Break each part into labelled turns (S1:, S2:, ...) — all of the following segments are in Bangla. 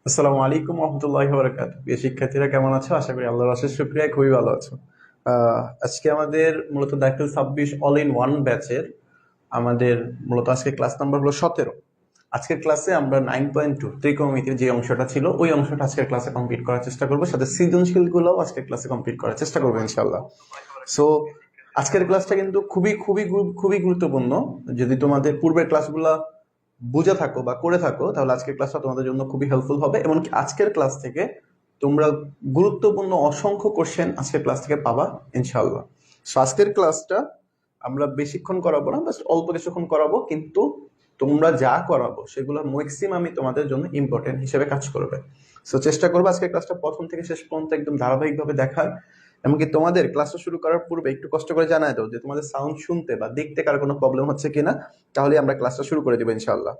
S1: আসসালামু আলাইকুম রহমতুল্লাহি ওয়া বারাকাতুহু। প্রিয় শিক্ষার্থীরা কেমন আছো? আশা করি আল্লাহর অশেষ শুকরিয়ায় খুবই ভালো আছো। আজকে আমাদের মূলত দাখিল 26 অল ইন ওয়ান ব্যাচের আমাদের মূলত আজকে ক্লাস নাম্বার হলো 17। আজকের ক্লাসে আমরা 9.2 ত্রিকোণমিতির যে অংশটা ছিল ওই অংশটা আজকের ক্লাসে কমপ্লিট করার চেষ্টা করবো, সাথে সৃজনশীল গুলোও আজকের ক্লাসে কমপ্লিট করার চেষ্টা করবো ইনশাআল্লাহ। সো আজকের ক্লাসটা কিন্তু খুবই খুবই খুবই গুরুত্বপূর্ণ। যদি তোমাদের পূর্বের ক্লাসগুলা বুঝে থাকো বা করে থাকো তাহলে আজকের ক্লাসটা তোমাদের জন্য খুবই হেল্পফুল হবে। এমনকি আজকের ক্লাস থেকে তোমরা গুরুত্বপূর্ণ অসংখ্য কোশ্চেন আজকের ক্লাস থেকে পাবা ইনশাআল্লাহ। সো আজকের ক্লাসটা আমরা বেশিক্ষণ করাবো না, বাস অল্প কিছুক্ষণ করাবো, কিন্তু তোমরা যা করাবো সেগুলো ম্যাক্সিমামই তোমাদের জন্য ইম্পর্টেন্ট হিসেবে কাজ করবে। সো চেষ্টা করবো আজকের ক্লাসটা প্রথম থেকে শেষ পর্যন্ত একদম ধারাবাহিকভাবে দেখার। এমনকি তোমাদের ক্লাসটা শুরু করার পূর্বে একটু কষ্ট করে জানায় দাও যে তোমাদের সাউন্ড শুনতে বা দেখতে কার কোনো প্রবলেম হচ্ছে কিনা, তাহলে আমরা ক্লাসটা শুরু করে দেবো ইনশাআল্লাহ।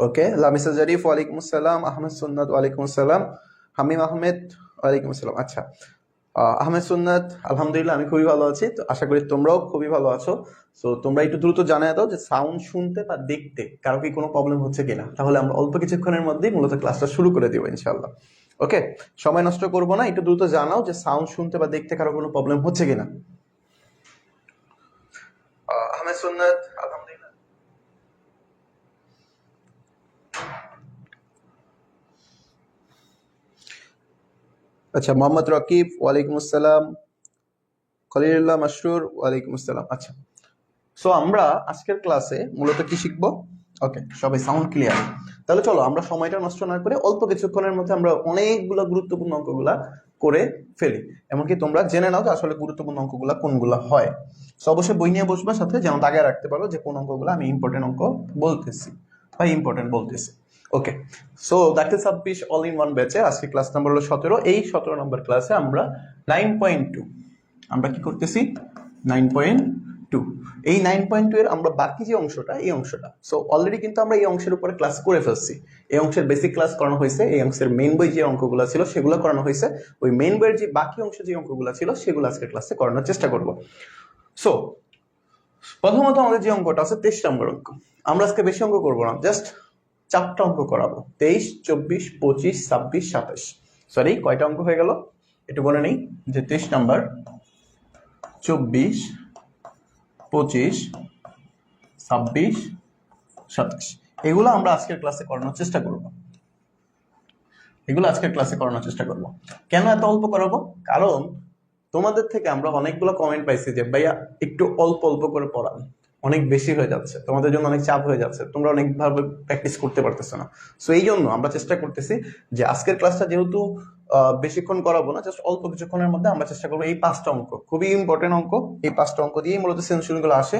S1: ওকে, লামিসা জারিফ ওয়ালাইকুম আসসালাম, আহমেদ সুন্নাত ওয়ালাইকুম আসসালাম, হামিম আহমেদ ওয়ালাইকুম আসসালাম। আচ্ছা, আহমেদ সুন্নাত আলহামদুলিল্লাহ আমি খুবই ভালো আছি, তো আশা করি তোমরাও খুবই ভালো আছো। তো তোমরা একটু দ্রুত জানিয়ে দাও যে সাউন্ড শুনতে বা দেখতে কারো কি কোনো প্রবলেম হচ্ছে কিনা, তাহলে আমরা অল্প কিছুক্ষণের মধ্যেই মূলত ক্লাসটা শুরু করে দেবো ইনশাআল্লাহ। ওকে, সময় নষ্ট করবো না, একটু দ্রুত জানাও যে সাউন্ড শুনতে বা দেখতে কারো কোনো প্রবলেম হচ্ছে কিনা। আহমেদ সুন্নাত আলহামদুলিল্লাহ। আচ্ছা, মোহাম্মদ রকিব ওয়ালাইকুম আসসালাম, খলিলুল্লাহ মাসরুর ওয়ালাইকুম আসসালাম। আচ্ছা, সো আমরা আজকের ক্লাসে মূলত কি শিখবো? ওকে, সবাই সাউন্ড ক্লিয়ার? তাহলে চলো আমরা সময়টা নষ্ট না করে অল্প কিছুক্ষণের মধ্যে আমরা অনেকগুলো গুরুত্বপূর্ণ অঙ্কগুলা করে ফেলি। এমনকি তোমরা জেনে নাও যে আসলে গুরুত্বপূর্ণ অঙ্কগুলা কোনগুলা হয়। সো অবশ্যই বই নিয়ে বসবা, সাথে যেন দাগে রাখতে পারো যে কোন অঙ্কগুলো আমি ইম্পর্টেন্ট অঙ্ক বলতেছি বা ইম্পর্টেন্ট বলতেছি। ওকে, সো দাখিল 26 অল ইন ওয়ান ব্যাচে আজকে ক্লাস নাম্বার হলো 17। এই 17 নম্বর ক্লাসে আমরা 9.2 আমরা কি করতেছি? 9.2, এই 9.2 এর আমরা বাকি যে অংশটা, এই অংশটা সো অলরেডি কিন্তু আমরা এই অংশের উপরে ক্লাস করে ফেলছি। এই অংশের বেসিক ক্লাস করানো হয়েছে, এই অংশের মেইন বই যে অঙ্কগুলো ছিল সেগুলো করানো হয়েছে। ওই মেইন বইয়ের যে বাকি অংশ যে অঙ্কগুলো ছিল সেগুলো আজকে ক্লাসে করানোর চেষ্টা করব। সো প্রথমত আমাদের যে অঙ্কটা আছে 23 নম্বর অঙ্ক, আমরা আজকে বেশি অঙ্ক করবো না, জাস্ট 4টা অঙ্ক করাবো। 23, 24, 25, 26, 27। সরি, কয়টা অঙ্ক হয়ে গেল একটু বলে নেই, যে 23 নাম্বার, 24, 25, 26, 27, এগুলো আমরা আজকের ক্লাসে করানোর চেষ্টা করব। কেন এত অল্প করাবো? কারণ তোমাদের থেকে আমরা অনেকগুলো কমেন্ট পাইছি যে ভাইয়া একটু অল্প অল্প করে পড়ান, অনেক বেশি হয়ে যাচ্ছে, তোমাদের জন্য অনেক চাপ হয়ে যাচ্ছে, তোমরা অনেকভাবে প্র্যাকটিস করতে পারতেছো না। সো এই জন্য আমরা চেষ্টা করতেছি যে আজকের ক্লাসটা যেহেতু বেশিক্ষণ করাবো না, জাস্ট অল্প কিছুক্ষণের মধ্যে আমরা চেষ্টা করবো এই 5টা অঙ্ক, খুবই ইম্পর্টেন্ট অঙ্ক, এই 5টা অঙ্ক দিয়েই মূলত সৃজনশীল গুলো আসে।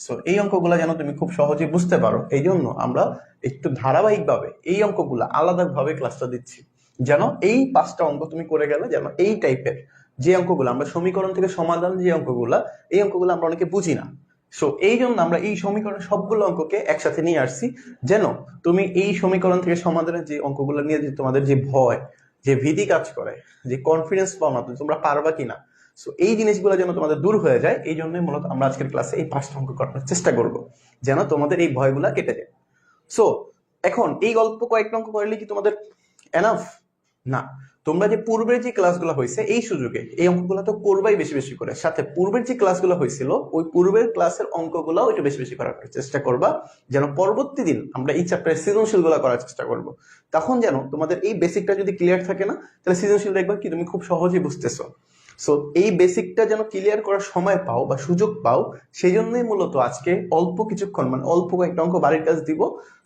S1: সো এই অঙ্কগুলো যেন তুমি খুব সহজেই বুঝতে পারো, এই জন্য আমরা একটু ধারাবাহিকভাবে এই অঙ্কগুলো আলাদাভাবে ক্লাসটা দিচ্ছি, যেন এই 5টা অঙ্ক তুমি করে গেলে যেন এই টাইপের যে অঙ্কগুলো আমরা সমীকরণ থেকে সমাধান, যে অঙ্কগুলা, এই অঙ্কগুলো আমরা অনেকে বুঝি না। সো এই জন্য আমরা এই সমীকরণ সবগুলো অঙ্ককে একসাথে নিয়ে আসছি, যেন তুমি এই সমীকরণ থেকে সমাধানের যে অঙ্কগুলো নিয়ে যে তোমাদের যে ভয়, যে ভীতি কাজ করে, যে কনফিডেন্স পাও না তোমরা পারবা কিনা, সো এই জিনিসগুলো যেন তোমাদের দূর হয়ে যায়। এই জন্যই মূলত আমরা আজকের ক্লাসে এই 5টা অঙ্ক করার চেষ্টা করব, যেন তোমাদের এই ভয়গুলা কেটে যায়। সো এখন এই গল্প কয়েকটা অঙ্ক করলে কি তোমাদের এনাফ? না, তোমরা যে পূর্বের যে ক্লাসগুলো হয়েছে এই সুযোগে এই অঙ্কগুলো তো করবাই বেশি বেশি করে, সাথে পূর্বের যে ক্লাসগুলো হয়েছিল ওই পূর্বের ক্লাসের অঙ্কগুলো একটু বেশি বেশি করার চেষ্টা করবা, যেন পরবর্তী দিন আমরা এই চ্যাপ্টারের সৃজনশীল গুলো করার চেষ্টা করব। তখন যেন তোমাদের এই বেসিকটা যদি ক্লিয়ার থাকে না, তাহলে সৃজনশীল দেখবা কি তুমি খুব সহজেই বুঝতেছো। সো এই বেসিকটা যেন ক্লিয়ার করার সময় পাও বা সুযোগ পাও, সেই জন্যই মূলত আজকে অল্প কিছুক্ষণ, মানে অল্প কয়েকটা অঙ্ক বাড়ির কাজ দিব,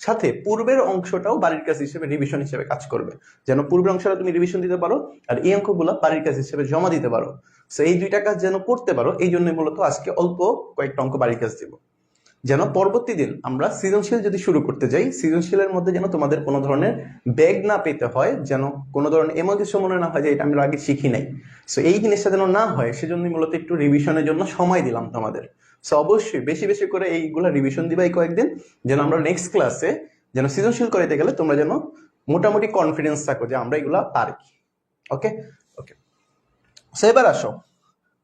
S1: সাথে পূর্বের অংশটাও বাড়ির কাজ হিসেবে, রিভিশন হিসেবে কাজ করবে, যেন পূর্বের অংশটা তুমি রিভিশন দিতে পারো আর এই অঙ্কগুলো বাড়ির কাজ হিসেবে জমা দিতে পারো। সো এই দুইটা কাজ যেন করতে পারো, এই জন্য মূলত আজকে অল্প কয়েকটা অঙ্ক বাড়ির কাজ দিব, যেন পরবর্তী দিন আমরা সৃজনশীল যদি শুরু করতে যাই, সৃজনশীলের মধ্যে যেন তোমাদের কোনো ধরনের ব্যাগ না পেতে হয়, যেন কোনো ধরনের এমন কিছু মনে না হয় যে এটা আমরা আগে শিখি নাই। সো এই জিনিসটা যেন না হয়, সেজন্যই মূলত একটু রিভিশনের জন্য সময় দিলাম তোমাদের। সো অবশ্যই বেশি বেশি করে এইগুলা রিভিশন দিবা এই কয়েকদিন, যেন আমরা নেক্সট ক্লাসে যেন সৃজনশীল করাইতে গেলে তোমরা যেন মোটামুটি কনফিডেন্স থাকো যে আমরা এগুলা পারি। ওকে ওকে, সো এবার আসো,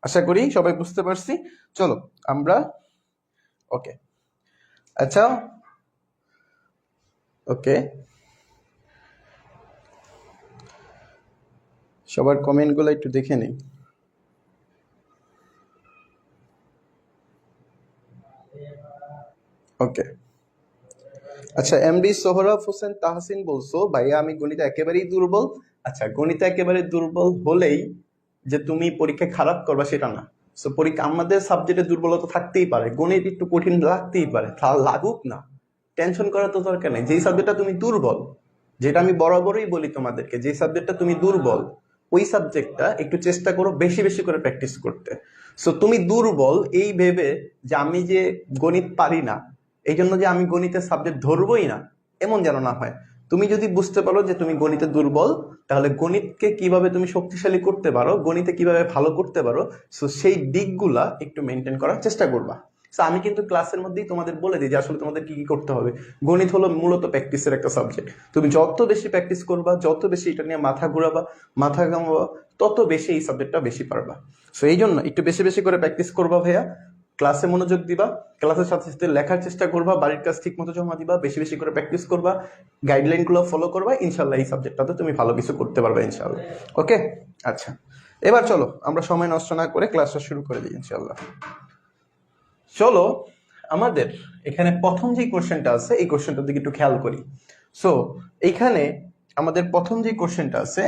S1: আশা করি সবাই বুঝতে পারছি। চলো আমরা, ওকে আচ্ছা, ওকে সবার কমেন্টগুলো একটু দেখে নেই। ওকে, আচ্ছা, এমডি সোহরাব হোসেন তাহসিন বলছো ভাইয়া আমি গণিতে একেবারেই দুর্বল। আচ্ছা, গণিতে একেবারে দুর্বল হলেই যে তুমি পরীক্ষা খারাপ করবা সেটা না। সো পরীক্ষা আমাদের সাবজেক্টে দুর্বলতা থাকতেই পারে, গণিত একটু কঠিন লাগতেই পারে, তা লাগুক না, টেনশন করার তো দরকার নেই। যেই সাবজেক্টটা তুমি দুর্বল, যেটা আমি বরাবরই বলি তোমাদেরকে, যে সাবজেক্টটা তুমি দুর্বল ওই সাবজেক্টটা একটু চেষ্টা করো বেশি বেশি করে প্র্যাকটিস করতে। সো তুমি দুর্বল এই ভেবে যে আমি যে গণিত পারি না এই জন্য যে আমি গণিতের সাবজেক্ট ধরবই না, এমন যেন না হয়। তুমি যদি বুঝতে পারো যে তুমি গণিতে দুর্বল, তাহলে গণিতকে কিভাবে তুমি শক্তিশালী করতে পারো, গণিতে কিভাবে ভালো করতে পারো, সো সেই দিকগুলা একটু মেনটেন করার চেষ্টা করবা। আমি কিন্তু ক্লাসের মধ্যেই তোমাদের বলে দিই যে আসলে তোমাদের কি কি করতে হবে। গণিত হলো মূলত প্র্যাকটিসের একটা সাবজেক্ট। তুমি যত বেশি প্র্যাকটিস করবা, যত বেশি এটা নিয়ে মাথা ঘুরাবা, মাথা ঘামাবা, তত বেশি এই সাবজেক্টটা বেশি পারবা। সো এই জন্য একটু বেশি বেশি করে প্র্যাকটিস করবা ভাইয়া, ক্লাসে মনোযোগ দিবা, ক্লাসের সাথে সাথে লেখার চেষ্টা করবা, বাড়ির কাজ ঠিক মতো জমা দিবা, বেশি বেশি করে প্র্যাকটিস করবা, গাইডলাইনগুলো ফলো করবা, ইনশাল্লাহ এই সাবজেক্টটাতে তুমি ভালো কিছু করতে পারবে ইনশাল্লাহ। ওকে, আচ্ছা, এবার চলো আমরা সময় নষ্ট না করে ক্লাসটা শুরু করে দিই ইনশাল্লাহ। চলো আমাদের এখানে প্রথম যে কোশ্চেনটা আছে এই কোশ্চেনটার দিকে একটু খেয়াল করি। সো এইখানে আমাদের প্রথম যে কোশ্চেনটা আছে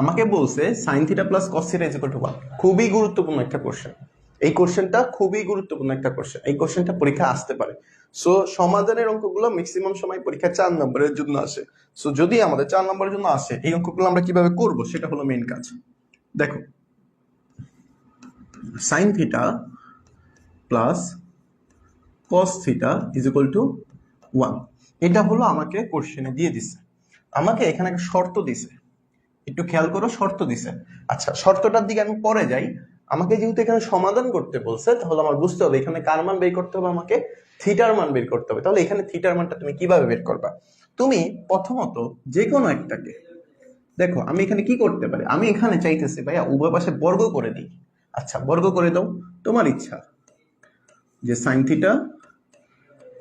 S1: আমাকে বলছে sin θ plus cos θ is equal to 1। খুবই গুরুত্বপূর্ণ একটা কোশ্চেন এই কোশ্চেনটা, খুবই গুরুত্বপূর্ণ একটা কোশ্চেন। এই কোশ্চেনটা পরীক্ষা আসতে পারে। সো সমাধানের অঙ্কগুলো ম্যাক্সিমাম সময় পরীক্ষা 4 নম্বরের জন্য আসে। সো যদি আমাদের 4 নম্বরের জন্য আসে, এই অঙ্কগুলো আমরা কিভাবে করব সেটা হলো মেইন কাজ। দেখো, sin θ plus cos θ is equal to 1, এটা হলো আমাকে কোশ্চেনে দিয়ে দিছে। আমাকে এখানে একটা শর্ত দিছে, একটু খেয়াল করো, শর্ত দিছে। আচ্ছা, শর্তটার দিকে আমি পরে যাই। আমাকে যেহেতু এখানে সমাধান করতে বলছে, তাহলে আমার বুঝতে হবে এখানে কার মান বের করতে হবে, আমাকে থিটার মান বের করতে হবে। তাহলে এখানে থিটার মানটা তুমি কিভাবে বের করবা? তুমি প্রথমত যে কোনো একটাকে দেখো, আমি এখানে কি করতে পারি, আমি এখানে চাইতেছি ভাইয়া উভয় পাশে বর্গ করে দিই। আচ্ছা, বর্গ করে দাও, তোমার ইচ্ছা, যে sin θ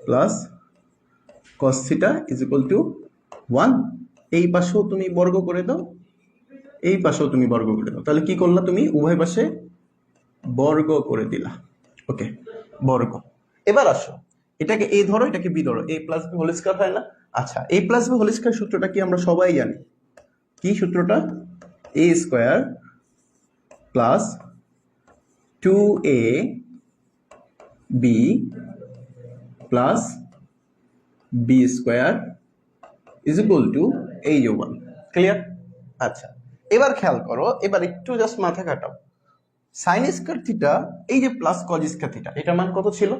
S1: plus cos θ is equal to 1। এই পাশেও তুমি বর্গ করে দাও, এই পাশেও তুমি বর্গ করে দাও। তাহলে কি করলা, তুমি উভয় পাশে বর্গ করে দিলা। ওকে, বর্গ। এবার আসো, এটাকে এ ধরো, এটাকে বি ধরো, A plus B whole square হয় না? আচ্ছা, A plus B whole square সূত্রটা কি আমরা সবাই জানি। কি সূত্রটা? A square plus 2a B plus B square is equal to এই যে 1। ক্লিয়ার? আচ্ছা, এবার খেয়াল করো, এবার একটু জাস্ট মাথা কাটাও। সাইন স্কয়ার থিটা এই যে প্লাস কজ স্কয়ার থিটা, এটার মান কত ছিল?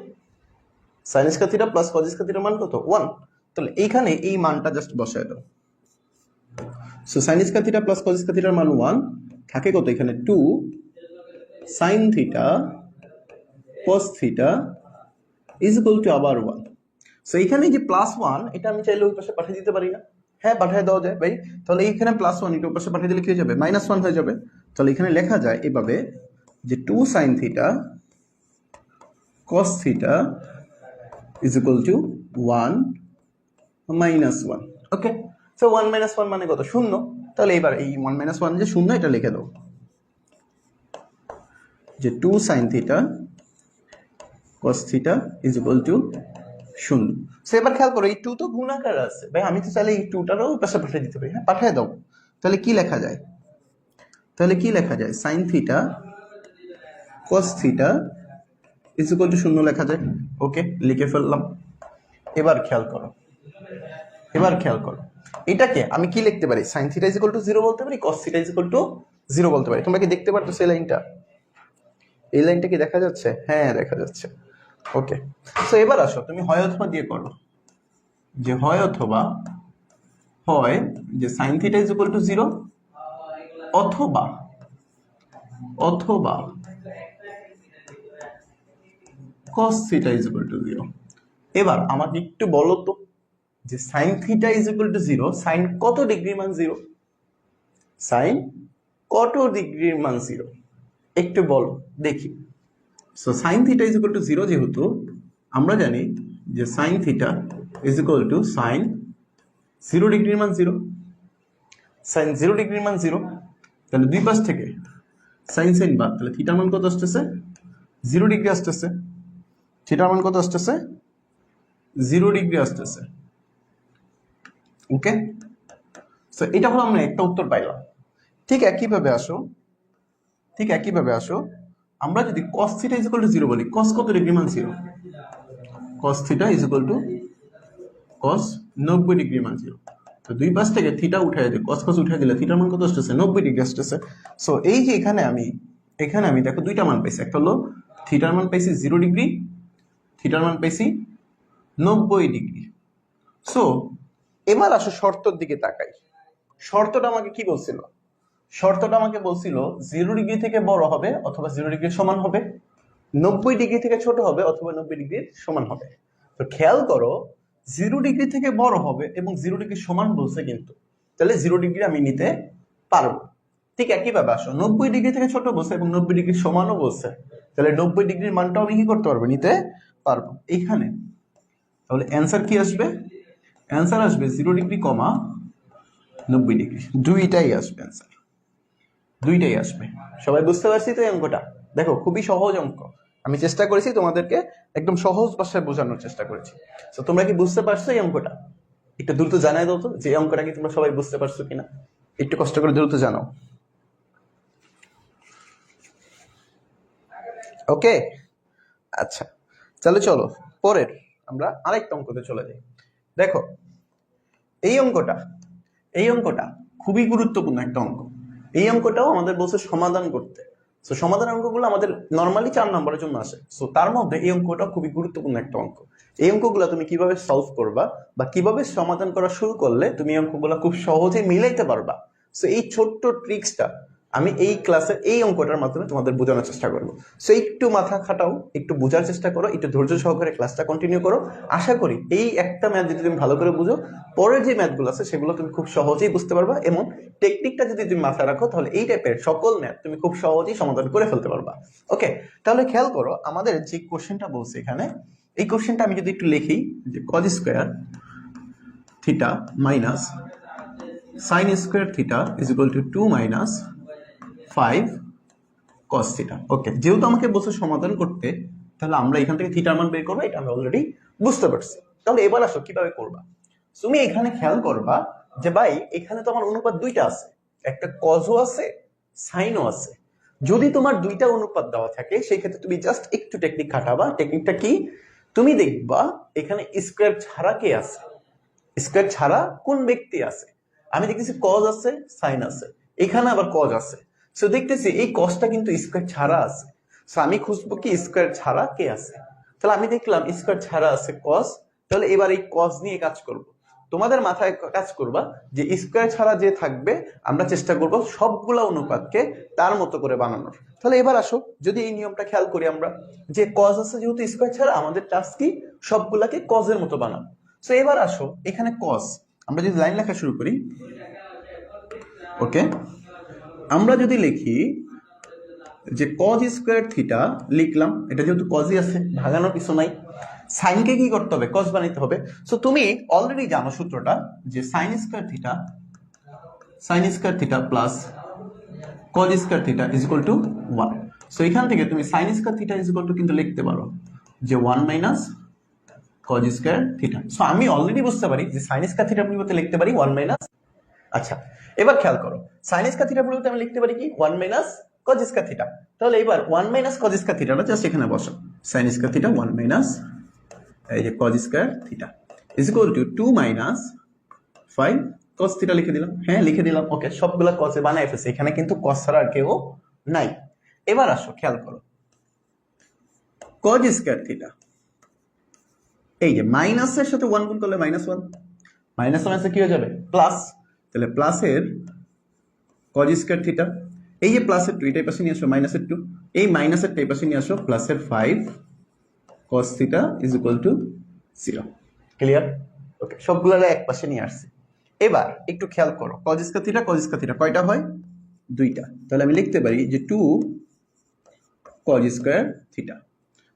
S1: Sine square theta plus cos square থিটার মান কত? 1। তাহলে এইখানে এই মানটা জাস্ট বসায় দাও। So sine square theta plus cos square থিটার মান 1, থাকে কত এখানে 2 sine theta cos theta is equal two আবার 1। সো এখানে যে প্লাস 1, এটা আমি চাইলে ওই পাশে পাঠিয়ে দিতে পারি না? হ্যাঁ, পাঠিয়ে দেওয়া যায় ভাই। তাহলে এইখানে প্লাস 1 এটা ওই পাশে পাঠিয়ে দিলে কি হয়ে যাবে? -1 হয়ে যাবে। তাহলে এখানে লেখা যায় এভাবে যে 2 sine theta cos theta is equal to 1 -1। Okay, so 1 -1 মানে কত? 0। তাহলে এবার এই 1 -1 যে 0, এটা লিখে দাও যে 2 sine theta cos theta is equal to 0। So এবার খেয়াল করো, এই 2 তো গুণাকার আছে ভাই, আমি তো চাইলে এই 2টারও পাশে পাঠিয়ে দিতে পারি। হ্যাঁ, পাঠিয়ে দাও। তাহলে কি লেখা যায়? Sine theta cos theta is equal to 0 লেখা যায়। ওকে, লিখে ফেললাম। এবার খেয়াল করো, এটাকে আমি কি লিখতে পারি? Sign theta is equal to 0 বলতে পারি, cos theta is equal to 0 বলতে পারি। তোমরা কি দেখতে পারছো এই লাইনটা? এই লাইনটা কি দেখা যাচ্ছে? হ্যাঁ, দেখা যাচ্ছে। ওকে, সো এবার আসো, তুমি হয় অথবা দিয়ে করো, যে হয় যে sine theta is equal to 0 অথবা cos theta is equal to 0। এবার আমাকে একটু বলো তো, যে sine theta is equal to 0, sine কত ডিগ্রির মান 0? সাইন কত ডিগ্রির মান 0 একটু বলো দেখি। So sine theta is equal to 0 যেহেতু আমরা জানি যে sine theta is equal to sine 0 ডিগ্রির মান 0। সাইন 0 ডিগ্রির মান 0, তাহলে দুই পাশ থেকে সাইন সাইন বাদ, তাহলে থিটার মান কত আসতেছে 0 ডিগ্রি আসতেছে। থিটার মান কত আসতেছে 0 ডিগ্রি আসতেছে। ওকে, সো এটা হলো আমরা একটা উত্তর পাইলাম। ঠিক একইভাবে আসো আমরা যদি cos theta is equal to 0 বলি, cos কত ডিগ্রি মান 0, cos theta is equal two cos 90 degree মান 0। তো দুই পাশ থেকে থিটা উঠাই দিই, cos cos উঠাই দিলে থিটার মান কত আসতেছে 90 ডিগ্রি আসতেছে। সো এই যে এখানে আমি দেখো দুইটা মান পাইছি, একটা হলো থিটার মান পাইছি 0 ডিগ্রি, থিটার মান পাইছি 90 ডিগ্রি। সো এবার আসো শর্তর দিকে তাকাই। শর্তটা আমাকে কি বলছিল? শর্তটা আমাকে বলছিল 0 ডিগ্রি থেকে বড় হবে অথবা 0 ডিগ্রির সমান হবে, 90 ডিগ্রি থেকে ছোট হবে অথবা 90 ডিগ্রির সমান হবে। তো খেয়াল করো 0 ডিগ্রি থেকে বড় হবে এবং 0 ডিগ্রি সমান বলছে, কিন্তু তাহলে 0 ডিগ্রি আমি নিতে পারবো। ঠিক একইভাবে আসো 90 ডিগ্রি থেকে ছোট বলছে এবং 90 ডিগ্রি সমানও বলছে, তাহলে 90 ডিগ্রির মানটাও আমি কি করতে পারবো, নিতে পারবো এইখানে। তাহলে অ্যান্সার কি আসবে? অ্যান্সার আসবে 0 ডিগ্রি কমা 90 ডিগ্রি, দুইটাই আসবে অ্যান্সার, দুইটাই আসবে। সবাই বুঝতে পারছি তো এই অঙ্কটা? দেখো খুবই সহজ অঙ্ক, আমি চেষ্টা করেছি তোমাদেরকে একদম সহজ ভাষায় বোঝানোর চেষ্টা করেছি। তো তোমরা কি বুঝতে পারছো এই অঙ্কটা? একটু দ্রুত জানাই দাও তো যে এই অঙ্কটা কি তোমরা সবাই বুঝতে পারছো কিনা, একটু কষ্ট করে দ্রুত জানাও। ওকে, আচ্ছা তাহলে চলো পরের আমরা আরেকটা অঙ্কতে চলে যাই। দেখো এই অঙ্কটা খুবই গুরুত্বপূর্ণ একটা অঙ্ক। এই অঙ্কটাও আমাদের বলছে সমাধান করতে। সো সমাধান অঙ্কগুলো আমাদের নর্মালি 4 নম্বরের জন্য আসে। সো তার মধ্যে এই অঙ্কটা খুবই গুরুত্বপূর্ণ একটা অঙ্ক। এই অঙ্কগুলো তুমি কিভাবে সলভ করবা বা কিভাবে সমাধান করা শুরু করলে তুমি এই অঙ্কগুলো খুব সহজে মিলাইতে পারবা, সো এই ছোট্ট ট্রিক্সটা আমি এই ক্লাসের এই অঙ্কটার মাধ্যমে তোমাদের বোঝানোর চেষ্টা করবো। সো একটু মাথা খাটাও, একটু বোঝার চেষ্টা করো, একটু ধৈর্য সহকারে ক্লাসটা কন্টিনিউ করো। আশা করি এই একটা ম্যাথ যদি তুমি ভালো করে বুঝো, পরের যে ম্যাথগুলো আছে সেগুলো তুমি খুব সহজেই বুঝতে পারবা, এবং টেকনিকটা যদি তুমি মাথায় রাখো তাহলে এই টাইপের সকল ম্যাথ তুমি খুব সহজেই সমাধান করে ফেলতে পারবা। ওকে, তাহলে খেয়াল করো আমাদের যে কোশ্চেনটা বলছে এখানে, এই কোশ্চেনটা আমি যদি একটু লিখি যে cos square theta minus sin square theta is equal to 2 minus 5 cos theta. Okay, যেহেতু আমাকে বলছে সমাধান করতে, তাহলে আমরা এখান থেকে থিটার মান বের করবো, এটা আমি অলরেডি বুঝতে পারছি। তাহলে এবার আসো কিভাবে করবা। তুমি এখানে খেয়াল করবা যে ভাই এখানে তো আমার অনুপাত দুইটা আছে, একটা কজও আছে সাইনও আছে। যদি তোমার দুইটা অনুপাত দেওয়া থাকে সেই ক্ষেত্রে তুমি জাস্ট একটু টেকনিক খাটাবা। টেকনিকটা কি? তুমি দেখবা এখানে স্কয়ার ছাড়া কে আছে, স্কয়ার ছাড়া কোন ব্যক্তি আছে। আমি দেখতেছি কজ আছে সাইন আছে, এখানে আবার কজ আছে। সো দেখতেছি এই কজটা কিন্তু স্কয়ার ছাড়া আছে। সো আমি খুঁজবো কি স্কয়ার ছাড়া কে আছে। তাহলে আমি দেখলাম স্কয়ার ছাড়া আছে কজ, তাহলে এবার এই কজ নিয়ে কাজ করব। তোমাদের মাথায় কাজ করবা যে স্কয়ার ছাড়া যে থাকবে আমরা চেষ্টা করব সবগুলা অনুপাতকে তার মতো করে বানানোর। তাহলে এবার আসো যদি এই নিয়মটা খেয়াল করি আমরা, যে কজ আছে যেহেতু স্কয়ার ছাড়া, আমাদের টাস্ক কি সবগুলাকে কজের মতো বানাবো। সো এবার আসো এখানে কজ, আমরা যদি লাইন লেখা শুরু করি, ওকে, আমরা যদি লিখি যে cos স্কয়ার থিটা লিখলাম, এটা যেহেতু কজই আছে ভাগানোর কিছু নাই। সাইনকে কি করতে হবে, cos বানাইতে হবে। সো তুমি অলরেডি জানো সূত্রটা যে sin square theta plus cos square theta is equal to 1। So এখান থেকে তুমি sin square theta is equal two কিন্তু লিখতে পারো যে 1 minus cos square theta. So আমি অলরেডি বুঝতে পারি যে sin স্কয়ার থিটার পরিবর্তে লিখতে পারি 1 মাইনাস। আচ্ছা এবার খেয়াল করো sin স্কয়ার থিটার পরিবর্তে আমি লিখতে পারি কি 1 মাইনাস cos স্কয়ার থিটা। তাহলে এবার 1 মাইনাস cos স্কয়ার থিটাটা জাস্ট এখানে বসাও, sin স্কয়ার থিটা 1 মাইনাস এই যে cos square theta is equal to 2 minus 5 cos theta লিখে দিলাম। হ্যাঁ লিখে দিলাম। ওকে, সবগুলা cos এ বানায় ফেলছে, এখানে কিন্তু cos ছাড়া আর কেউ নাই। এবার আসো খেয়াল করো cos স্কয়ার থিটা, এই যে মাইনাসের সাথে 1 গুণ করলে -1, মাইনাস মাইনাসে কি হয়ে যাবে প্লাস, তাহলে প্লাসের cos স্কয়ার থিটা, এই যে প্লাসের 2 এটাই পাশে নিয়ে আসো, মাইনাসের 2 এই মাইনাসের টাই পাশে নিয়ে আসো, প্লাসের 5 cos theta is equal to 0। Clear? Okay, সবগুলোর এক পাশে নিয়ে আসছি। এবার একটু খেয়াল করো cos স্কয়ার থিটা কয়টা হয়, দুইটা। তাহলে আমি লিখতে পারি যে 2 cos স্কয়ার থিটা।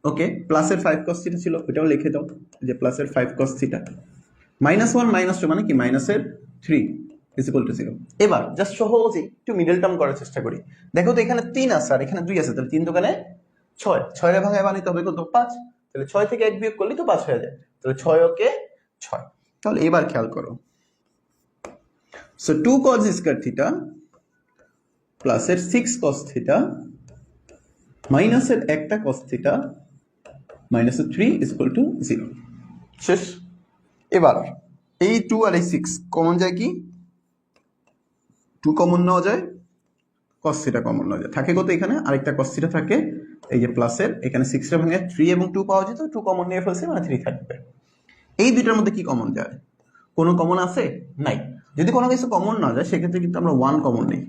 S1: ওকে, প্লাসের 5 cos থিটা ছিল, ওটাও লিখে দাও যে প্লাসের 5 cos থিটা। -1 -2 মানে কি মাইনাসের 3, ইজ ইকুয়াল টু 0। এবার জাস্ট সহজে একটু মিডল টার্ম করার চেষ্টা করি। দেখো তো এখানে 3 আছে আর এখানে 2 আছে, তাহলে 3 দোকানে 6, 6 এর ভাঙায় বানাইতে হবে কত 5, তাহলে 6 থেকে 1 বিয়োগ করলে তো 5 হয়ে যায়, তাহলে 6 ওকে 6। তাহলে এবার খেয়াল করো, so 2 cos square theta plus এর 6 cos থিটা মাইনাস এর একটা cos থিটা মাইনাস এর 3 ইজ ইকুয়াল টু 0। শেষ। এবার এই 2 আর এই 6 কমন যায় কি, 2 কমন নেওয়া যায়, cos থিটা কমন নেওয়া যায়, থাকে কত এখানে আরেকটা cos থিটা থাকে, এই যে প্লাসের এখানে 6 এর ভাঙে 3 এবং 2 পাওয়া যেত, 2 কমন নিয়ে ফেলছে মানে 3 থাকবে। এই দুইটার মধ্যে কি কমন যায়, কোনো কমন আছে নাই। যদি কোনো কিছু কমন না যায় সেক্ষেত্রে কিন্তু আমরা 1 কমন নিই।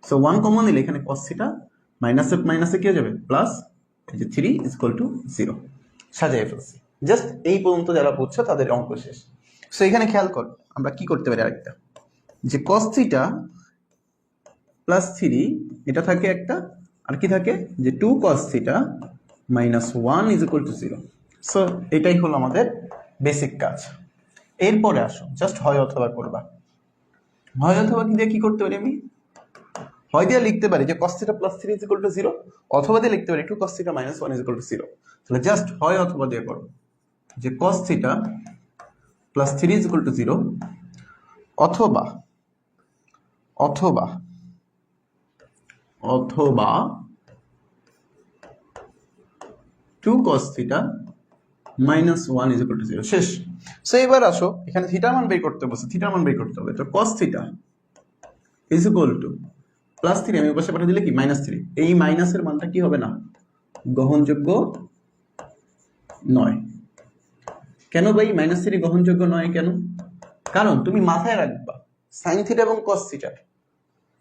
S1: সো 1 কমন নিলে এখানে cos থিটা মাইনাসে মাইনাসে কি হয়ে যাবে প্লাস, এই যে 3 ইজ ইকুয়াল টু 0। সাজিয়ে ফেলছি। জাস্ট এই পর্যন্ত যারা বুঝছো তাদের অঙ্ক শেষ। সো এখানে খেয়াল কর আমরা কি করতে পারি আরেকটা, যে cos থিটা প্লাস 3 এটা থাকে একটা, আর কি থাকে যে 2 cos theta minus 1 is equal to 0। So এটাই হলো আমাদের বেসিক কাজ। এরপরে আসো জাস্ট হয় অথবা করবা। হয় অথবা কি দিয়ে কি করতে পারি আমি, হয় দিয়ে লিখতে পারি যে cos theta plus 3 is equal to 0, অথবা দিয়ে লিখতে পারি 2 cos theta minus 1 is equal to 0। তাহলে জাস্ট হয় অথবা দিয়ে করো, যে cos theta plus 3 is equal to 0 অথবা অথবা অথবা 2 cos theta minus 1 is equal to 0। শেষ। সো এবার আসো এখানে থিটার মান বের করতে বলছে, থিটার মান বের করতে হবে, তো cos theta is equal two plus 3 আমি পাশে পাঠিয়ে দিলে কি মাইনাস 3, এই মাইনাসের মানটা কি হবে না গ্রহণযোগ্য নয়। কেন ভাই মাইনাস 3 গ্রহণযোগ্য নয় কেন, কারণ তুমি মাথায় রাখবা সাইন থিটা এবং cos থিটা,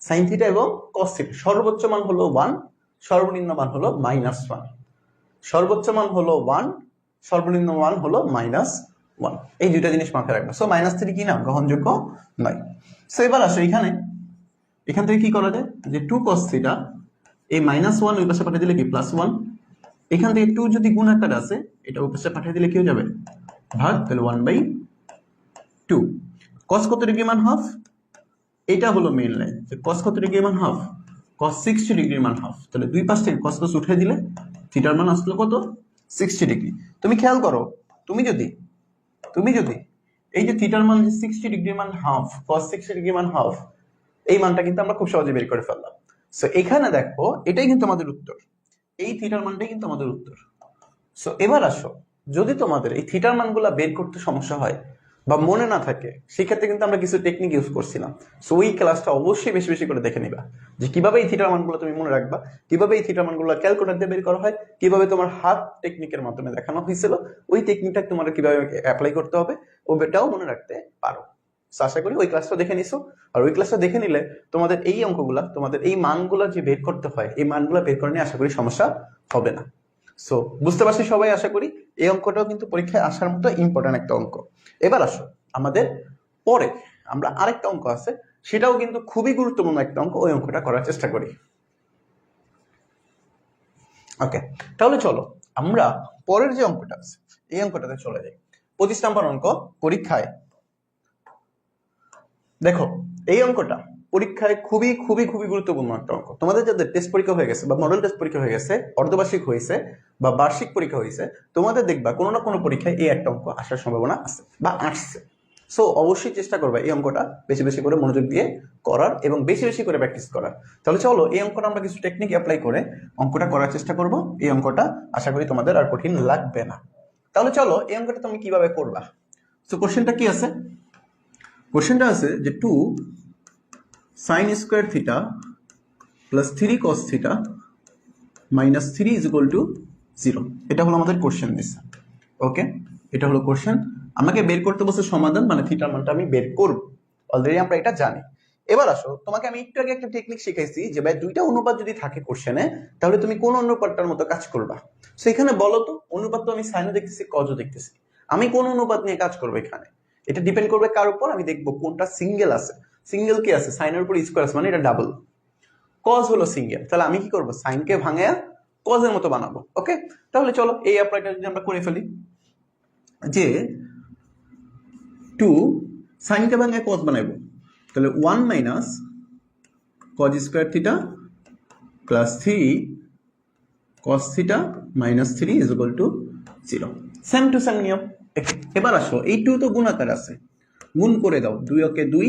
S1: সাইন থিটা এবং cos থিটা সর্বোচ্চ মান হলো 1, সর্বনিম্ন মান হলো -1, সর্বোচ্চ মান হলো 1, সর্বনিম্ন মান হলো -1, এই দুইটা জিনিস মাথায় রাখবা। সো -3 কি না গ্রহণযোগ্য নয়। সো এবার আসো এখান থেকে কি করা যায়, যে 2 cos থিটা এই -1 ওই পাশে পাঠিয়ে দিলে কি +1, এখান থেকে 2 যদি গুণ আকারে আছে এটা ওই পাশে পাঠিয়ে দিলে কি হয়ে যাবে ভাগ, তাহলে 1/2। cos কত ডিগ্রি মান হাফ, এটা হলো মেইন লাইন, যে cos কত ডিগ্রি মান হাফ, cos 60 ডিগ্রি মান হাফ, তাহলে দুই পাশ থেকে cos উঠে দিলে থিটার মান আসলো কত 60 ডিগ্রি। তুমি খেয়াল করো, তুমি যদি এই যে থিটার মান 60 ডিগ্রি মান হাফ, cos 60 ডিগ্রি মান হাফ, এই মানটা কিন্তু আমরা খুব সহজে বের করে ফেললাম। সো এখানে দেখো এটাই কিন্তু আমাদের উত্তর, এই থিটার মানটাই কিন্তু আমাদের উত্তর। সো এবার আসো, যদি তোমাদের এই থিটার মানগুলা বের করতে সমস্যা হয় বা মনে না থাকে সেক্ষেত্রে কিন্তু আমরা কিছু টেকনিক ইউজ করছিলাম। সো ওই ক্লাসটা অবশ্যই বেশি বেশি করে দেখে নিবা, যে কিভাবে এই থিটার মানগুলো তুমি মনে রাখবা, কিভাবে এই থিটার মানগুলো ক্যালকুলেটর দিয়ে বের করা হয়, কিভাবে তোমার হাত টেকনিকের মাধ্যমে দেখানো হয়েছিল, ওই টেকনিকটা তোমার কিভাবে অ্যাপ্লাই করতে হবে ওটাও মনে রাখতে পারো। আশা করি ওই ক্লাসটা দেখে নিছো, আর ওই ক্লাসটা দেখে নিলে তোমাদের এই অঙ্কগুলা, তোমাদের এই মানগুলা যে বের করতে হয়, এই মানগুলা বের করে নিয়ে আশা করি সমস্যা হবে না। সো বুঝতে পারছি সবাই আশা করি। এই অঙ্কটাও কিন্তু পরীক্ষায় আসার মতো ইম্পর্টেন্ট একটা অঙ্ক। এবার আসো আমাদের পরে আমরা আরেকটা অঙ্ক আছে, সেটাও কিন্তু খুবই গুরুত্বপূর্ণ একটা অঙ্ক, ওই অঙ্কটা করার চেষ্টা করি। ওকে, তাহলে চলো আমরা পরের যে অঙ্কটা আছে এই অঙ্কটাতে চলে যাই। 25 নম্বর অঙ্ক পরীক্ষায়। দেখো এই অঙ্কটা পরীক্ষায় খুবই খুবই খুবই গুরুত্বপূর্ণ একটা অঙ্ক। তোমাদের যাদের টেস্ট পরীক্ষা হয়ে গেছে বা মডেল টেস্ট পরীক্ষা হয়ে গেছে, অর্ধবার্ষিক হয়েছে বা বার্ষিক পরীক্ষা হয়েছে, তোমাদের দেখবা কোনো না কোনো পরীক্ষায় এই একটা অঙ্ক আসার সম্ভাবনা আছে বা আসছে। সো অবশ্যই চেষ্টা করবা এই অঙ্কটা বেশি বেশি করে মনোযোগ দিয়ে করার এবং বেশি বেশি করে প্র্যাকটিস করার। তাহলে চলো এই অঙ্কটা আমরা কিছু টেকনিক অ্যাপ্লাই করে অঙ্কটা করার চেষ্টা করব। এই অঙ্কটা আশা করি তোমাদের আর কঠিন লাগবে না। তাহলে চলো এই অঙ্কটা তুমি কিভাবে করবা। সো কোশ্চেনটা কি আছে, কোশ্চেনটা আছে যে 2 sin square theta plus 3 cos theta minus 3 is equal to 0। এটা হলো আমাদের কোশ্চেন দিছে। ওকে, এটা হলো কোশ্চেন, আমাকে বের করতে বলছে সমাধান, মানে থিটার মানটা আমি বের করব, অলরেডি আমরা এটা জানি। এবার আসো তোমাকে আমি একটু আগে একটা টেকনিক শিখাইছি যে ভাই দুইটা অনুপাত যদি থাকে কোশ্চেনে তাহলে তুমি কোন অনুপাতটার মতো কাজ করবা। সো এখানে বলো তো, অনুপাত তো আমি সাইনও দেখতেছি কজও দেখতেছি, আমি কোন অনুপাত নিয়ে কাজ করবো এখানে, এটা ডিপেন্ড করবে কার উপর, আমি দেখবো কোনটা সিঙ্গেল আছে। সিঙ্গেল কি আছে, সাইনের উপর স্কয়ার আছে মানে এটা ডাবল, কজ হলো সিঙ্গেল, তাহলে আমি কি করবো সাইনকে ভাঙে কজের মতো বানাবো। ওকে, তাহলে চলো এই অ্যাপ্লাইটা যদি আমরা করে ফেলি, যে 2 সাইনকে ভাঙে কজ বানাবো, তাহলে 1 minus cos square theta plus 3 cos theta minus 3 is equal to 0। Same to same নিয়ম। এবার আসো এই 2 তো গুণাকার আছে, গুণ করে দাও, 2 ওকে 2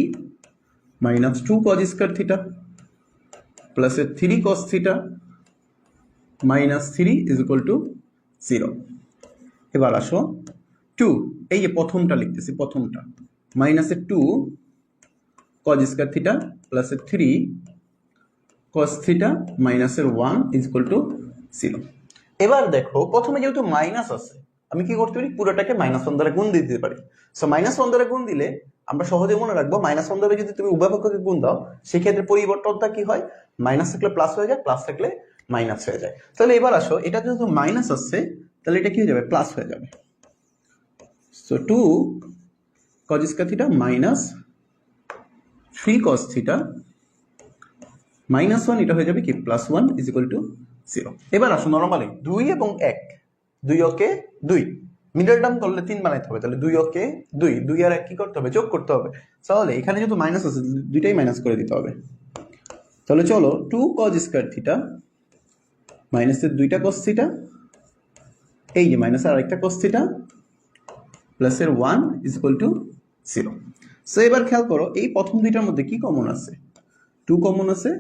S1: minus 2 cos square theta plus 3 cos theta minus 3 is equal to 0। এবার আসো 2, এই যে প্রথমটা লিখতেছি, প্রথমটা minus 2 cos square theta plus 3 cos theta minus 1 is equal to 0। এবার দেখো প্রথমে যেহেতু মাইনাস আছে, আমি কি করতে পারি, পুরোটাকে -1 দ্বারা গুণ দিতে পারি। সো -1 দ্বারা গুণ দিলে আমরা সহজে মনে রাখবো, -1 দ্বারা যদি তুমি উভয় পক্ষকে গুণ দাও সেক্ষেত্রে পরিবর্তনটা কি হয়, মাইনাস থাকলে প্লাস হয়ে যায়, প্লাস থাকলে মাইনাস হয়ে যায়। তাহলে এবার আসো, এটা যেহেতু মাইনাস আসছে তাহলে এটা কি হয়ে যাবে, প্লাস হয়ে যাবে। So 2 cos square theta minus 3 cos theta -1, এটা হয়ে যাবে কি +1 ইজ ইকুয়াল টু 0। এবার আসো নরমালি 2 এবং 1, 2 ওকে 2, মিডল টার্ম করলে 3 বানাইতে হবে, তাহলে 2 ওকে 2, 2 আর 1 কি করতে হবে, যোগ করতে হবে। তাহলে এখানে যেহেতু মাইনাস আছে দুইটাই মাইনাস করে দিতে হবে। তাহলে চলো 2 cos স্কয়ার থিটা মাইনাসের 2টা cos থিটা, এই যে মাইনাস আর আরেকটা cos থিটা প্লাসের 1 ইজ ইকুয়াল টু 0। সো এবার খেয়াল করো এই প্রথম দুইটার মধ্যে কি কমন আছে, 2 কমন আছে,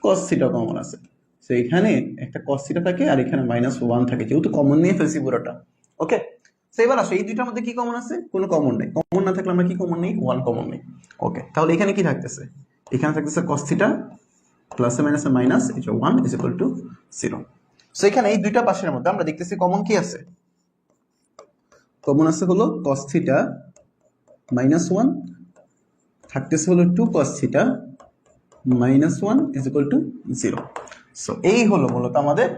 S1: cos থিটা কমন আছে। সো এখানে একটা cos থিটা থাকে আর এখানে -1 থাকে, যেহেতু কমন নিয়ে ফেলছি পুরোটা। ওকে, সো এবার আসো এই দুইটার মধ্যে কি কমন আছে, কোনো কমন নেই। কমন না থাকলে আমরা কি কমন নেই, 1 কমন নেই। ওকে, তাহলে এখানে কি থাকতেছে, এখানে থাকতেছে cos থিটা প্লাসে মাইনাসে মাইনাস, এই যে 1 ইজ ইকুয়াল টু 0। সো এখানে এই দুইটা পাশের মধ্যে আমরা দেখতেছি কমন কি আছে, কমন আছে হলো cos থিটা -1 থাকতেছে হলো 2 cos theta -1 is equal to 0। So এই হলো মূলত আমাদের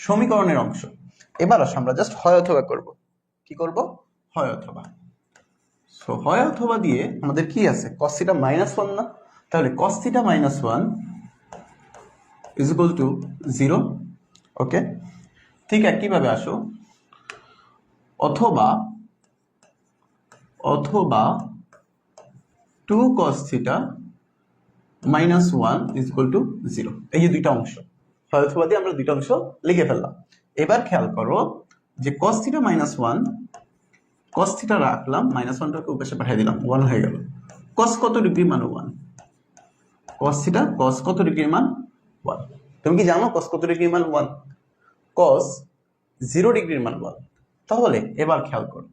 S1: সমীকরণের অংশ। এবার আসো আমরা জাস্ট হয় অথবা করব। কি করব, হয় অথবা। সো হয় অথবা দিয়ে আমাদের কি আছে, cos থিটা -1 না, তাহলে cos theta -1 is equal to 0। ওকে, ঠিক একইভাবে আসো অথবা 2 cos theta -1 is equal to 0। এই যে দুইটা অংশ, হয় অথবা দিয়ে আমরা দুইটা অংশ লিখে ফেললাম। এবার খেয়াল করো যে cos থিটা -1, cos থিটা রাখলাম, -1টাকে উপরে পাঠিয়ে দিলাম, 1 হয়ে গেল। cos কত ডিগ্রি মান 1, cos থিটা cos কত ডিগ্রি মান 1। তুমি কি জানো cos কত ডিগ্রি মান 1, cos 0 ডিগ্রির মান 1। তাহলে এবার খেয়াল করো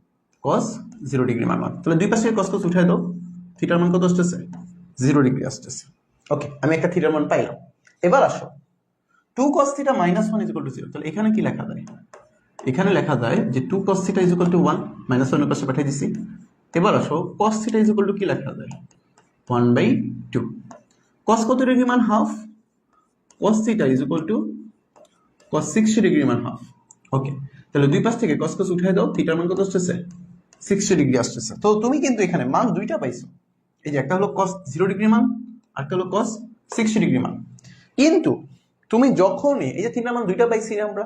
S1: cos 0 ডিগ্রি মান 1, তাহলে দুই পাশে cos উঠাই দাও, থিটার মান কত আসতেছে, 0 ডিগ্রি আসতেছে। ওকে, আমি একটা থিটার মান পাইলাম। এবার আসো 2 cos theta -1 is equal to 0, তাহলে এখানে কি লেখা যায়, এখানে লেখা যায় যে 2 cos theta is equal to 1, -1 এর পাশে পাঠিয়ে দিছি। এবার আসো cos theta is equal two কি লেখা যায়, 1/2। cos কত ডিগ্রি মান half, cos theta is equal two cos 60 degree মান হাফ। ওকে, তাহলে দুই পাশ থেকে cos উঠাই দাও, থিটার মান কত আসতেছে, 60 ডিগ্রি আসতেছে। তো তুমি কিন্তু এখানে মান দুইটা পাইছো, এই যে একটা হলো cos 0 ডিগ্রি মান আর একটা হলো cos 60 ডিগ্রি মান। কিন্তু তুমি যখনই এই যে থিটার মান দুইটা পাইছি আমরা,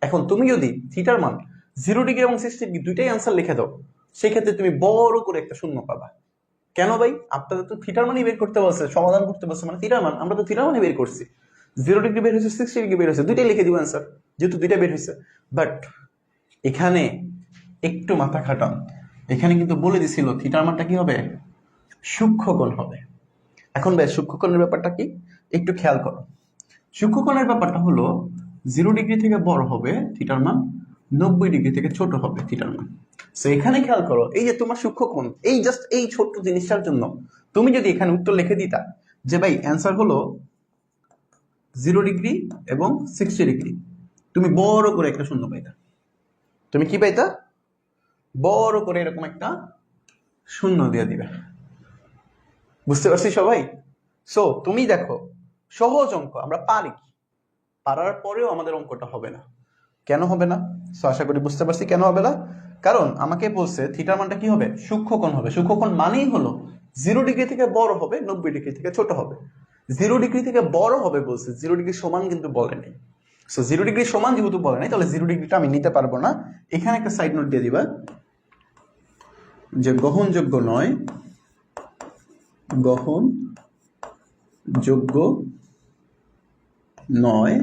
S1: এখন তুমি যদি থিটার মান 0 ডিগ্রি এবং 60 ডিগ্রি দুইটাই আনসার লিখে দাও, সেই ক্ষেত্রে তুমি বড় করে একটা শূন্য পাবা। কেন ভাই, আপনাদের তো থিটার মানই বের করতে বলছে, সমাধান করতে বলছে, মানে থিটার মান আমরা তো থিটার মানই বের করছি, 0 ডিগ্রি বের হয়েছে, 60 ডিগ্রি বের হয়েছে, দুইটাই লিখে দিব অ্যান্সার, যেহেতু দুইটা বের হয়েছে। বাট এখানে একটু মাথা খাটান, এখানে কিন্তু বলে দিছিল থিটার মানটা কি হবে, সূক্ষ্মকোণ হবে। এখন ভাই সূক্ষ্মকোণের ব্যাপারটা কি একটু খেয়াল করো। সূক্ষ্মকোণের ব্যাপারটা হলো 0 ডিগ্রি থেকে বড় হবে থিটার মান, 90 ডিগ্রি থেকে ছোট হবে থিটার মান। সো এখানে খেয়াল করো, এই যে তোমার সূক্ষ্মকোণ, এই জাস্ট এই ছোট্ট জিনিসটার জন্য তুমি যদি এখানে উত্তর লিখে দিতা যে ভাই অ্যান্সার হলো 0 ডিগ্রি এবং 60 ডিগ্রি, তুমি বড় করে একটা শূন্য পাইতা। তুমি কি পাইতা, বড় করে এরকম একটা শূন্য দিয়ে দিবে। বুঝতে পারছি সবাই? সো তুমি দেখো সহজ অঙ্ক আমরা পারি, পারার পরেও আমাদের অঙ্কটা হবে না। কেন হবে না? সো আশা করি বুঝতে পারছি কেন হবে না। কারণ আমাকে বলছে থিটার মানটা কি হবে, সূক্ষ্মকোণ হবে। সূক্ষ্মকোণ মানেই হলো 0 ডিগ্রি থেকে বড় হবে, 90 ডিগ্রি থেকে ছোট হবে। 0 ডিগ্রি থেকে বড় হবে বলছে, 0 ডিগ্রি সমান কিন্তু বলে নাই। সো 0 ডিগ্রি সমান যেহেতু বলে নাই, তাহলে 0 ডিগ্রিটা আমি নিতে পারবো না। এখানে একটা সাইড নোট দিয়ে দিবা যে গ্রহণযোগ্য নয় গ্রহণ যোগ্য নয়,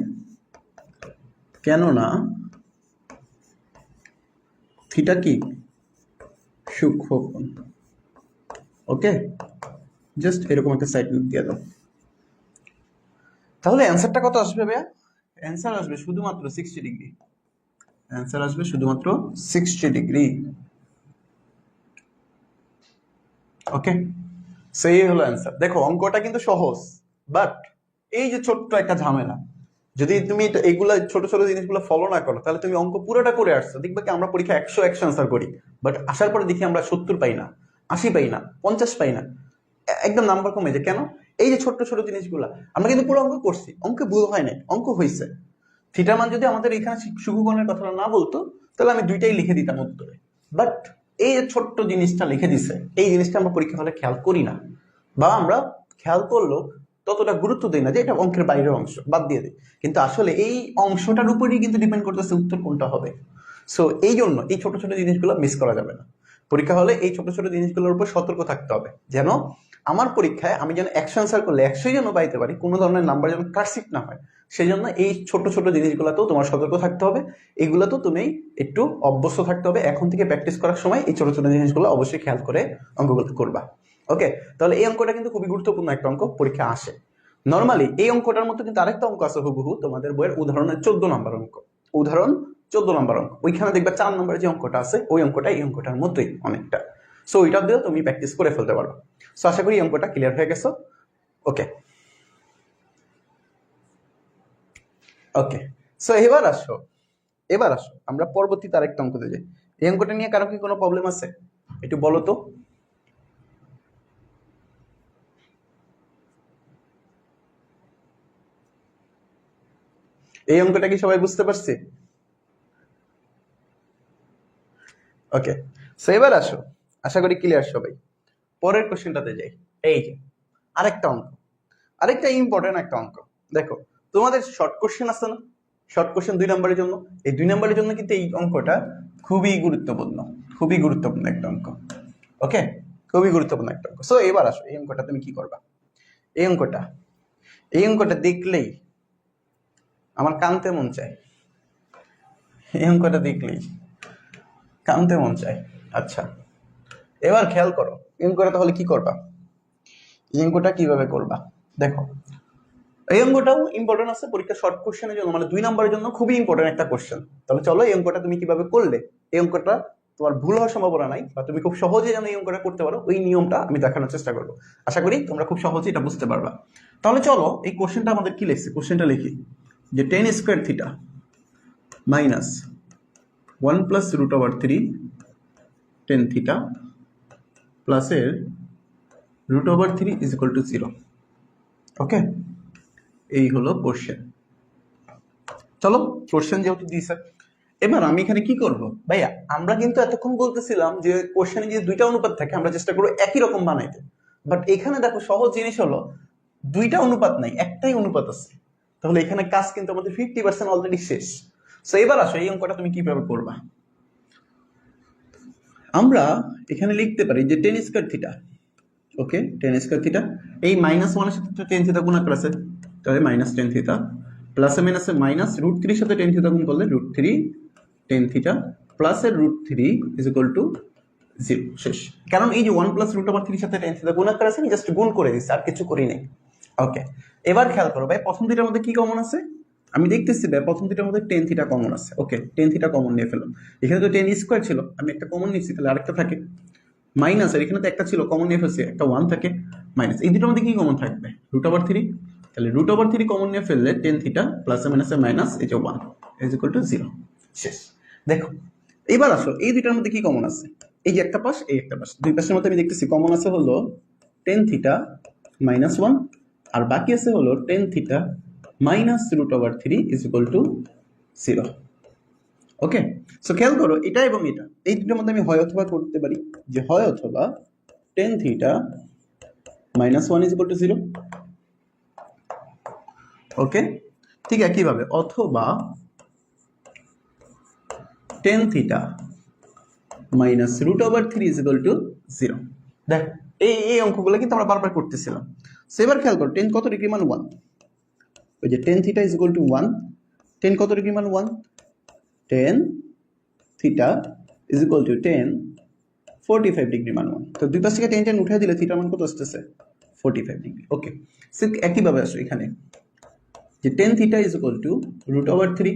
S1: কেননা থিটা কি সূক্ষ্মকোণ। ওকে, জাস্ট এরকম একটা সাইড নোট দিয়ে দাও। তাহলে অ্যান্সারটা কত আসবে ভাইয়া? অ্যান্সার আসবে শুধুমাত্র 60 ডিগ্রি। অ্যান্সার আসবে শুধুমাত্র 60 ডিগ্রি। ওকে, সেই হলো অ্যান্সার। দেখো অঙ্কটা কিন্তু সহজ, বাট এই যে ছোট্ট একটা ঝামেলা, যদি তুমি এইগুলা ছোট ছোট জিনিসগুলো ফলো না করো তাহলে তুমি অঙ্ক পুরোটা করে আসছো, দেখবে কি আমরা পরীক্ষা 100 অ্যান্সার করি, বাট আসার পরে দেখি আমরা 70 পাই না, 80 পাই না, 50 পাই না, একদম নাম্বার কমে যায়। কেন? এই যে ছোট্ট ছোট জিনিসগুলা, আমরা কিন্তু পুরো অঙ্ক করছি, অঙ্কে ভুল হয় নাই, অঙ্ক হয়েছে। থিটার মান যদি আমাদের এখানে সূক্ষ্মকোণের কথাটা না বলতো তাহলে আমি দুইটাই লিখে দিতাম উত্তরে, বাট এই যে ছোট্ট জিনিসটা লিখে দিছে, এই জিনিসটা আমরা পরীক্ষা হলে খেয়াল করি না, বা আমরা খেয়াল করলেও ততটা গুরুত্ব দিই না যে এটা অঙ্কের বাইরের অংশ, বাদ দিয়ে দিই। কিন্তু আসলে এই অংশটার উপরেই কিন্তু ডিপেন্ড করতেছে উত্তর কোনটা হবে। সো এই জন্য এই ছোট ছোট জিনিসগুলো মিস করা যাবে না। পরীক্ষা হলে এই ছোট ছোট জিনিসগুলোর উপর সতর্ক থাকতে হবে, যেন আমার পরীক্ষায় আমি যেন 100 অ্যান্সার করলে 100 যেন পাইতে পারি, কোনো ধরনের নাম্বার যেন কারসিট না হয়। সেই জন্য এই ছোট ছোট জিনিসগুলোতেও তোমার সতর্ক থাকতে হবে, এগুলোতেও তুমি একটু অভ্যস্ত থাকতে হবে। এখন থেকে প্র্যাকটিস করার সময় এই ছোট ছোট জিনিসগুলো অবশ্যই খেয়াল করে অঙ্কগুলো করবা। ওকে, তাহলে এই অঙ্কটা কিন্তু খুবই গুরুত্বপূর্ণ একটা অঙ্ক, পরীক্ষা আসে। নর্মালি এই অঙ্কটার মতো কিন্তু আরেকটা অঙ্ক আছে হুবহু তোমাদের বইয়ের, উদাহরণের 14 নম্বর অঙ্ক, উদাহরণ 14 নম্বর অঙ্ক। ওইখানে দেখবে 4 নম্বরের যে অঙ্কটা আছে ওই অঙ্কটা এই অঙ্কটার মতোই অনেকটা। সো ওইটা দিয়েও তুমি প্র্যাকটিস করে ফেলতে পারো। সো আশা করি এই অঙ্কটা ক্লিয়ার হয়ে গেছো। ওকে ওকে, সো এবার আসো আমরা পরবর্তীতে আরেকটা অঙ্কতে যাই। এই অঙ্কটা নিয়ে কারো কি কোনো প্রবলেম আছে একটু বলো তো? এই অঙ্কটা কি সবাই বুঝতে পারছে? ওকে, সো এবার আসো, আশা করি ক্লিয়ার সবাই। পরের কোশ্চেনটাতে যাই। এই যে আরেকটা অঙ্ক, আরেকটা ইম্পর্টেন্ট একটা অঙ্ক। দেখো তোমাদের শর্ট কোশ্চেন আছে না, শর্ট কোশ্চেন 2 নম্বরের জন্য, এই 2 নম্বরের জন্য কিন্তু এই অঙ্কটা খুবই গুরুত্বপূর্ণ, খুবই গুরুত্বপূর্ণ একটা অঙ্ক। ওকে, খুবই গুরুত্বপূর্ণ একটা অঙ্ক। সো এবার আসো, এই অঙ্কটা তুমি কি করবা? এই অঙ্কটা দেখলেই আমার কানতে মন চায়, এই অঙ্কটা দেখলেই কানতে মন চায়। আচ্ছা, এবার খেয়াল করো এই অঙ্কটা তাহলে কি করবা, এই অঙ্কটা কিভাবে করবা। দেখো এই অঙ্কটাও ইম্পর্টেন্ট আছে পরীক্ষা শর্ট কোশ্চেনের জন্য, মানে 2 নম্বরের জন্য খুবই ইম্পর্টেন্ট একটা কোশ্চেন। তাহলে চলো এই অঙ্কটা তুমি কিভাবে করলে, এই অঙ্কটা তোমার ভুল হওয়ার সম্ভাবনা নাই, বা তুমি খুব সহজে যেন এই অঙ্কটা করতে পারো ওই নিয়মটা আমি দেখানোর চেষ্টা করবো। আশা করি তোমরা খুব সহজে এটা বুঝতে পারবা। তাহলে চলো এই কোশ্চেনটা আমাদের কি লিখছে, কোশ্চেনটা লিখি যে tan square theta minus 1 plus root over 3 tan theta প্লাসের root over 3 is equal to 0। Okay, এই হলো কোশ্চেন। চলো কোশ্চেন যেহেতু দিয়েছে, এবার আমি এখানে কি করব ভাইয়া, আমরা কিন্তু এতক্ষণ বলতেছিলাম যে কোশ্চেনে যে 2টা অনুপাত থাকে আমরা চেষ্টা করবো একই রকম বানাইতে, বাট এখানে দেখো সহজ জিনিস হলো 2টা অনুপাত নাই, একটাই অনুপাত আছে। তাহলে এখানে কাজ কিন্তু আমাদের 50% অলরেডি শেষ। সো এবার আসো এই অঙ্কটা তুমি কিভাবে করবা। আমরা এখানে লিখতে পারি যে tan স্কয়ার থিটা, ওকে tan স্কয়ার থিটা, এই -1 এর সাথে tan থিটা গুণ করা আছে, তাহলে মাইনাস tan থিটা, প্লাসে মাইনাসে মাইনাস √3 এর সাথে tan থিটা গুণ করলে √3 tan থিটা প্লাসের √3 ইজ ইকুয়াল টু 0। শেষ। কারণ এই যে 1 প্লাস √3 এর সাথে tan থিটা গুণ করা আছে, আমি জাস্ট গুণ করে দিচ্ছি, আর কিছু করি নাই। ওকে, এবার খেয়াল করো ভাই প্রথম দুইটার মধ্যে কি কমন আছে, আমি দেখতেছি ভাই প্রথম দুইটার মধ্যে tan থিটা কমন আছে। ওকে, tan থিটা কমন নিয়ে ফেললাম, এখানে তো tan স্কয়ার ছিল, আমি একটা কমন নিয়েছি, তাহলে আরেকটা থাকে মাইনাস, আর এখানে তো একটা ছিল কমন নিয়ে ফেলছি, একটা 1 থাকে মাইনাস, এই দুটোর মধ্যে কি কমন থাকবে √3, তাহলে √3 কমন নিয়ে ফেললে tan থিটা প্লাসে মাইনাসে মাইনাস এই যে 1 ইজ ইকুয়াল টু 0। শেষ। দেখো এবার আসো এই দুইটার মধ্যে কি কমন আছে, এই যে একটা পাশ এই একটা পাশ, দুই পাশের মধ্যে আমি দেখতেছি কমন আছে হলো tan থিটা -1, আর বাকি আছে হলো tan theta minus √3 is equal to 0। Okay, so খেয়াল করো এটা এবং এটা, এই দুটোর মধ্যে আমি হয় অথবা করতে পারি, যে হয় অথবা tan theta -1 is equal to 0। ওকে, ঠিক একইভাবে অথবা tan theta minus √3 is equal to 0। দেখ
S2: এই অঙ্কগুলো কিন্তু আমরা বারবার করতেছিলাম। সো এবার খেয়াল করো 10 কত ডিগ্রি মান 1, ওই যে tan theta is equal to 1, 10 কত ডিগ্রি মান 1, tan theta is equal two tan 45 degree মান 1। তো দুই পাশ থেকে tan উঠে দিলে থিটার মান কত আসতেছে 45 ডিগ্রি। ওকে, সো একইভাবে আসো এখানে যে tan theta is equal two √3,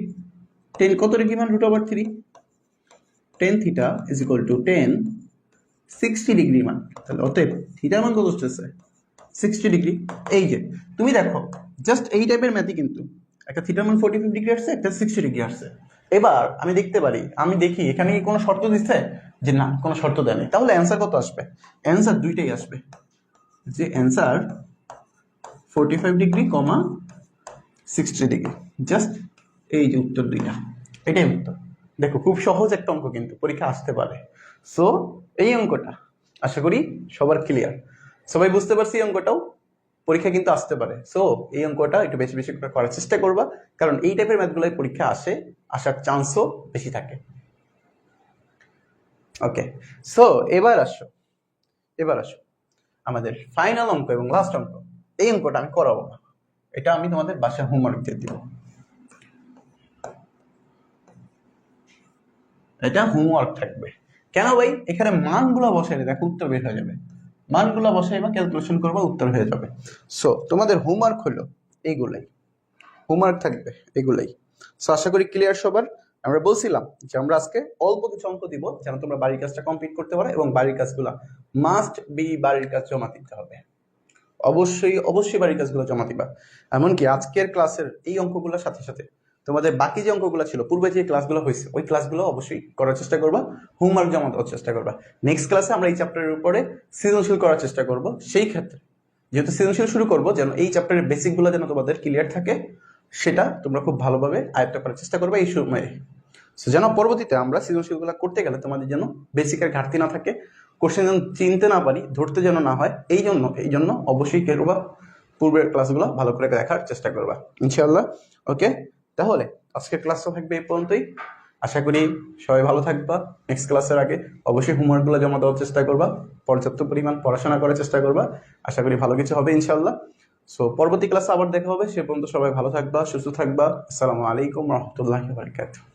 S2: tan কত ডিগ্রি মান √3, tan theta is equal two tan 60 degree মান। তাহলে অতএব থিটার মান কত আসতেছে 60 ডিগ্রি। এই যে তুমি দেখো জাস্ট এই টাইপের ম্যাথই কিন্তু একটা থিটার মান 45 ডিগ্রি আসছে, একটা 60 ডিগ্রি আসছে। এবার আমি দেখতে পারি, আমি দেখি এখানে কি কোনো শর্ত দিচ্ছে, যে না কোনো শর্ত দেয়নি, তাহলে অ্যান্সার কত আসবে? অ্যান্সার দুইটাই আসবে, যে অ্যান্সার 45 ডিগ্রি কমা 60 ডিগ্রি। জাস্ট এই যে উত্তর দুইটা, এটাই উত্তর। দেখো খুব সহজ একটা অঙ্ক, কিন্তু পরীক্ষা আসতে পারে। সো এই অঙ্কটা আশা করি সবার ক্লিয়ার, সবাই বুঝতে পারছি এই অঙ্কটাও পরীক্ষা কিন্তু আসতে পারে। সো এই অঙ্কটা একটু বেশি বেশি করে করার চেষ্টা করবা, কারণ এই টাইপের ম্যাথগুলোই পরীক্ষা আসার চান্সও বেশি থাকে। ওকে, সো এবার আসো আমাদের ফাইনাল অঙ্ক এবং লাস্ট অঙ্ক। এই অঙ্কটা আমি করাবো না, এটা আমি তোমাদের বাসায় হোমওয়ার্ক দিয়ে দিব, এটা হোমওয়ার্ক থাকবে। কেন ভাই? এখানে মানগুলো বসাইলে দেখো উত্তর বের হয়ে যাবে, মানগুলো বসাইবা, ক্যালকুলেশন করবা, উত্তর হয়ে যাবে। সো তোমাদের হোমওয়ার্ক হলো এইগুলাই, হোমওয়ার্ক থাকবে এগুলাই। সো আশা করি ক্লিয়ার সবার। আমরা বলছিলাম যে আমরা আজকে অল্প কিছু অঙ্ক দিব যেন তোমরা বাড়ির কাজটা কমপ্লিট করতে পারো, এবং বাড়ির কাজগুলো মাস্ট বি বাড়ির কাজ জমা দিতে হবে। অবশ্যই বাড়ির কাজগুলো জমা দিবা। এমনকি আজকের ক্লাসের এই অঙ্কগুলোর সাথে সাথে তোমাদের বাকি যে অঙ্কগুলো ছিল, পূর্বে যে ক্লাসগুলো হয়েছে, ওই ক্লাসগুলো অবশ্যই করার চেষ্টা করবা, হোমওয়ার্ক জমা দেওয়ার চেষ্টা করবা। নেক্সট ক্লাসে আমরা এই চ্যাপ্টারের উপরে সৃজনশীল করার চেষ্টা করব। সেই ক্ষেত্রে যেহেতু সৃজনশীল শুরু করবো, যেন এই চ্যাপ্টারের বেসিকগুলো যেন তোমাদের ক্লিয়ার থাকে, সেটা তোমরা খুব ভালোভাবে আয়ত্ত করার চেষ্টা করবে এই সময়ে। সো যেন পরবর্তীতে আমরা সৃজনশীলগুলো করতে গেলে তোমাদের যেন বেসিকের ঘাটতি না থাকে, কোশ্চেন যেন চিনতে না পারি, ধরতে যেন না হয়, এই জন্য অবশ্যই করবা পূর্বের ক্লাসগুলো ভালো করে দেখার চেষ্টা করবা ইনশাআল্লাহ। ওকে, তাহলে আজকের ক্লাসটা থাকবে এই পর্যন্তই। আশা করি সবাই ভালো থাকবা। নেক্সট ক্লাসের আগে অবশ্যই হোমওয়ার্কগুলো জমা দেওয়ার চেষ্টা করবা, পর্যাপ্ত পরিমাণ পড়াশোনা করার চেষ্টা করবা। আশা করি ভালো কিছু হবে ইনশাআল্লাহ। সো পরবর্তী ক্লাসে আবার দেখা হবে, সে পর্যন্ত সবাই ভালো থাকবা, সুস্থ থাকবা। আসসালামু আলাইকুম রহমতুল্লাহি ওয়া বারাকাতুহু।